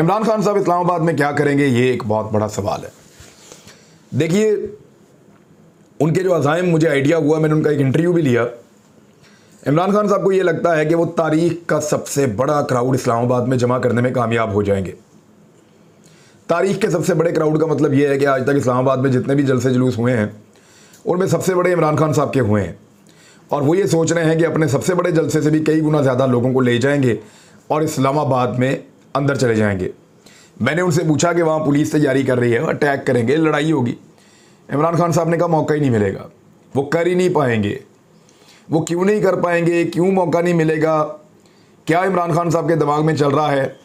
इमरान खान साहब इस्लामाबाद में क्या करेंगे, ये एक बहुत बड़ा सवाल है। देखिए, उनके जो अज़ाइम, मुझे आइडिया हुआ, मैंने उनका एक इंटरव्यू भी लिया। इमरान खान साहब को ये लगता है कि वो तारीख का सबसे बड़ा क्राउड इस्लामाबाद में जमा करने में कामयाब हो जाएंगे। तारीख के सबसे बड़े क्राउड का मतलब ये है कि आज तक इस्लामाबाद में जितने भी जलसे जुलूस हुए हैं उनमें सबसे बड़े इमरान खान साहब के हुए हैं, और वो ये सोच रहे हैं कि अपने सबसे बड़े जलसे से भी कई गुना ज़्यादा लोगों को ले जाएंगे और इस्लामाबाद में अंदर चले जाएंगे। मैंने उनसे पूछा कि वहाँ पुलिस तैयारी कर रही है, अटैक करेंगे, लड़ाई होगी। इमरान खान साहब ने कहा मौका ही नहीं मिलेगा, वो कर ही नहीं पाएंगे। वो क्यों नहीं कर पाएंगे, क्यों मौका नहीं मिलेगा, क्या इमरान खान साहब के दिमाग में चल रहा है,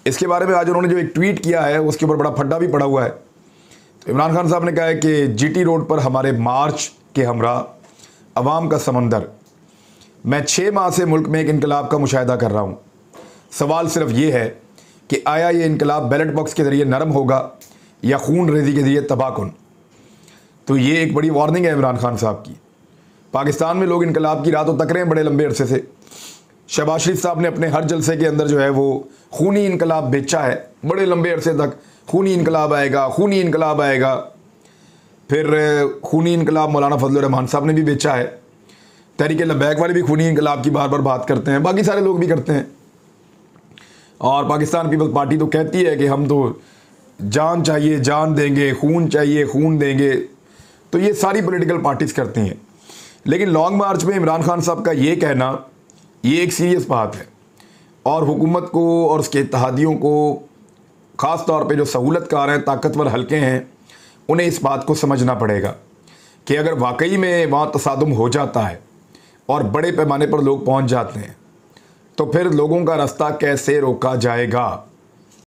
इसके बारे में आज उन्होंने जो एक ट्वीट किया है उसके ऊपर बड़ा फड्डा भी पड़ा हुआ है। तो इमरान खान साहब ने कहा है कि जीटी रोड पर हमारे मार्च के हमरा अवाम का समंदर, मैं 6 माह से मुल्क में एक इनकलाब का मुशाहिदा कर रहा हूँ। सवाल सिर्फ ये है कि आया ये इनकलाब बैलेट बॉक्स के ज़रिए नरम होगा या खून रेजी के ज़रिए तबाहकुन। तो ये एक बड़ी वार्निंग है इमरान खान साहब की। पाकिस्तान में लोग इनकलाब की रातों तक रहे हैं बड़े लंबे अरसे से। शहबाज शरीफ साहब ने अपने हर जलसे के अंदर जो है वो खूनी इनकलाब बेचा है, बड़े लंबे अरसे तक खूनी इनकलाब आएगा, खूनी इनकलाब आएगा। फिर खूनी इनकलाब मौलाना फजल रहमान साहब ने भी बेचा है। तहरीक लब्बैक वाले भी खूनी इनकलाब की बार बार बात करते हैं, बाकी सारे लोग भी करते हैं। और पाकिस्तान पीपल्स पार्टी तो कहती है कि हम तो जान चाहिए जान देंगे, खून चाहिए खून देंगे। तो ये सारी पॉलिटिकल पार्टीज़ करती हैं। लेकिन लॉन्ग मार्च में इमरान खान साहब का ये कहना, ये एक सीरियस बात है, और हुकूमत को और उसके इत्तेहादियों को, ख़ास तौर पे जो सहूलतकार हैं, ताकतवर हल्के हैं, उन्हें इस बात को समझना पड़ेगा कि अगर वाकई में वहाँ तसादुम हो जाता है और बड़े पैमाने पर लोग पहुँच जाते हैं तो फिर लोगों का रास्ता कैसे रोका जाएगा।